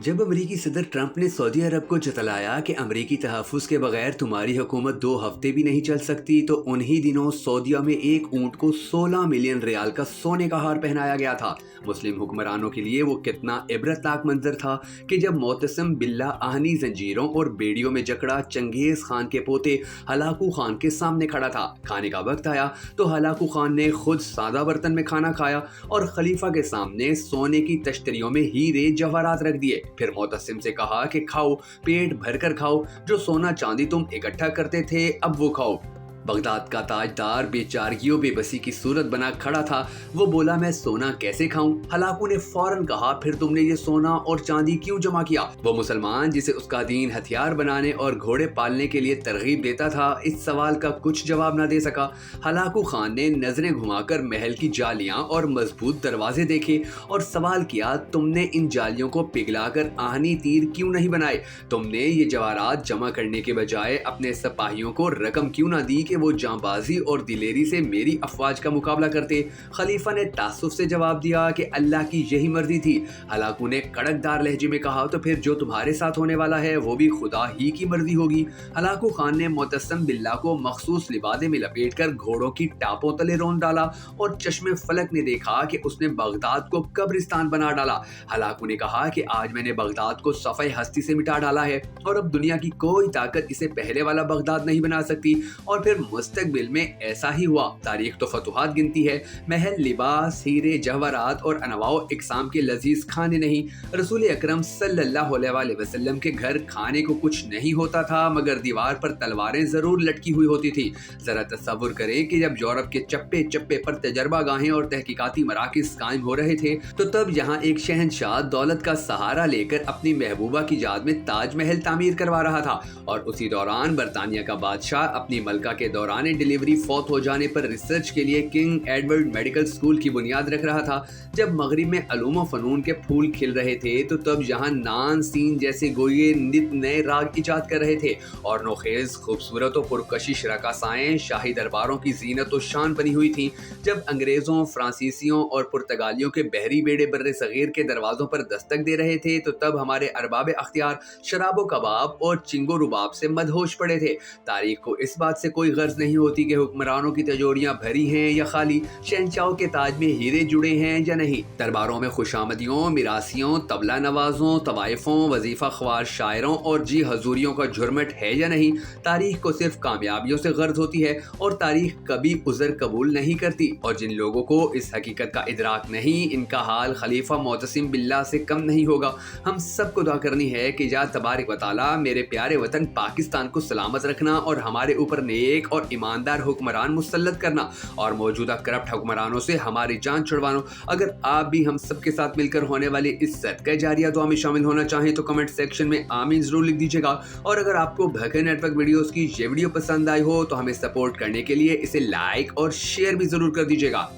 जब अमरीकी सदर ट्रंप ने सऊदी अरब को जतलाया कि अमरीकी तहफ़्फ़ुज़ के बगैर तुम्हारी हुकूमत 2 हफ्ते भी नहीं चल सकती, तो उन्हीं दिनों सऊदीया में एक ऊँट को 16 मिलियन रियाल का सोने का हार पहनाया गया था। मुस्लिम हुक्मरानों के लिए वो कितना इबरतनाक मंजर था कि जब मोतसिम बिल्ला आहनी जंजीरों और बेड़ियों में जकड़ा चंगेज़ खान के पोते हलाकू खान के सामने खड़ा था। खाने का वक्त आया तो हलाकू खान ने खुद सादा बर्तन में खाना खाया और खलीफा के सामने सोने की तश्तरियों में हीरे जवाहरात रख दिए। फिर मोतसिम से कहा कि खाओ, पेट भर कर खाओ, जो सोना चांदी तुम इकट्ठा करते थे अब वो खाओ। बगदाद का ताजदार बेचारगियों बेबसी की सूरत बना खड़ा था। वो बोला, मैं सोना कैसे खाऊं? हलाकू ने फौरन कहा, फिर तुमने ये सोना और चांदी क्यों जमा किया? वो मुसलमान जिसे उसका दीन हथियार बनाने और घोड़े पालने के लिए तरगीब देता था, इस सवाल का कुछ जवाब न दे सका। हलाकू खान ने नजरें घुमाकर महल की जालियां और मजबूत दरवाजे देखे और सवाल किया, तुमने इन जालियों को पिघलाकर आहनी तीर क्यों नहीं बनाए? तुमने ये जवाहरात जमा करने के बजाय अपने सिपाहियों को रकम क्यों ना दी कि वो जांबाजी और दिलेरी से मेरी अफवाज का मुकाबला करते? खलीफा ने तासुफ से जवाब दिया कि अल्लाह की यही मर्जी थी। हलाकू ने कड़कदार लहजे में कहा, तो फिर जो तुम्हारे साथ होने वाला है वो भी खुदा ही की मर्जी होगी। हलाकू खान ने मोतसिम बिल्ला को मखसूस लिबादे में लपेटकर घोड़ों की टापों तले रोन डाला और चश्मे फलक ने देखा कि उसने बगदाद को कब्रिस्तान बना डाला। हलाकू ने कहा कि आज मैंने बगदाद को सफ़े हस्ती से मिटा डाला है और अब दुनिया की कोई ताकत इसे पहले वाला बगदाद नहीं बना सकती। और फिर मुस्तकबिल में ऐसा ही हुआ। तारीख तो फतुहात गिनती है। महल, लिबास, हीरे जवाहरात और अनवाओ इकसाम के लजीज खाने नहीं। रसूल अकरम सल्लल्लाहु अलैहि वसल्लम के घर खाने को कुछ नहीं होता था, मगर दीवार पर तलवारें जरूर लटकी हुई होती थी। जरा तसव्वुर करें कि जब यूरोप के चप्पे चप्पे पर तजर्बा गाहें और तहकीकाती मराकिज कायम हो रहे थे, तो तब यहाँ एक शहंशाह दौलत का सहारा लेकर अपनी महबूबा की याद में ताजमहल तामीर करवा रहा था और उसी दौरान बरतानिया का बादशाह अपनी मलका के दौरान डिलीवरी फौत हो जाने पर रिसर्च के लिए किंग एडवर्ड मेडिकल स्कूल की बुनियाद रख रहा था। जब मगरिब में अलूम व फनून के फूल खिल रहे थे, तो तब यहाँ नान सीन जैसे गोये नित नए राग इजाद कर रहे थे और नोखेज खूबसूरत और पुरकशिश रकासाएं शाही दरबारों की जीनत और शान बनी हुई थी। जब अंग्रेजों, फ्रांसीसियों और पुर्तगालियों के बहरी बेड़े बर्रे सगीर के दरवाजों पर दस्तक दे रहे थे, तो तब हमारे अरबाब अख्तियार शराबो कबाब और चिंगो रुबाब से मदहोश पड़े थे। तारीख को इस बात से कोई गर्ज नहीं होती कि हुक्मरानों की तिजोरियां भरी हैं या खाली, शहंशाहों के ताज में हीरे जुड़े हैं या नहीं, दरबारों में खुशामदियों, मिरासियों, तबला नवाजों, तवाइफों, वजीफा ख्वार शायरों और जी हजूरियों का झुरमट है या नहीं। तारीख को सिर्फ कामयाबियों से गर्ज होती है और तारीख कभी उज़र कबूल नहीं करती। और जिन लोगों को इस हकीकत का इदराक नहीं, इनका हाल खलीफा मोतसिम बिल्ला से कम नहीं होगा। हम सबको दुआ करनी है कि या तबारक व तआला मेरे प्यारे वतन पाकिस्तान को सलामत रखना और हमारे ऊपर नेक और ईमानदार हुक्मरान मुसल्लत करना और मौजूदा करप्ट हुक्मरानों से हमारी जान छुड़वाना। अगर आप भी हम सबके साथ मिलकर होने वाली इस सदका जारिया दुआ में शामिल होना चाहें तो कमेंट सेक्शन में आमीन जरूर लिख दीजिएगा। और अगर आपको भके नेटवर्क वीडियोस की ये वीडियो पसंद आई हो तो हमें सपोर्ट करने के लिए इसे लाइक और शेयर भी जरूर कर दीजिएगा।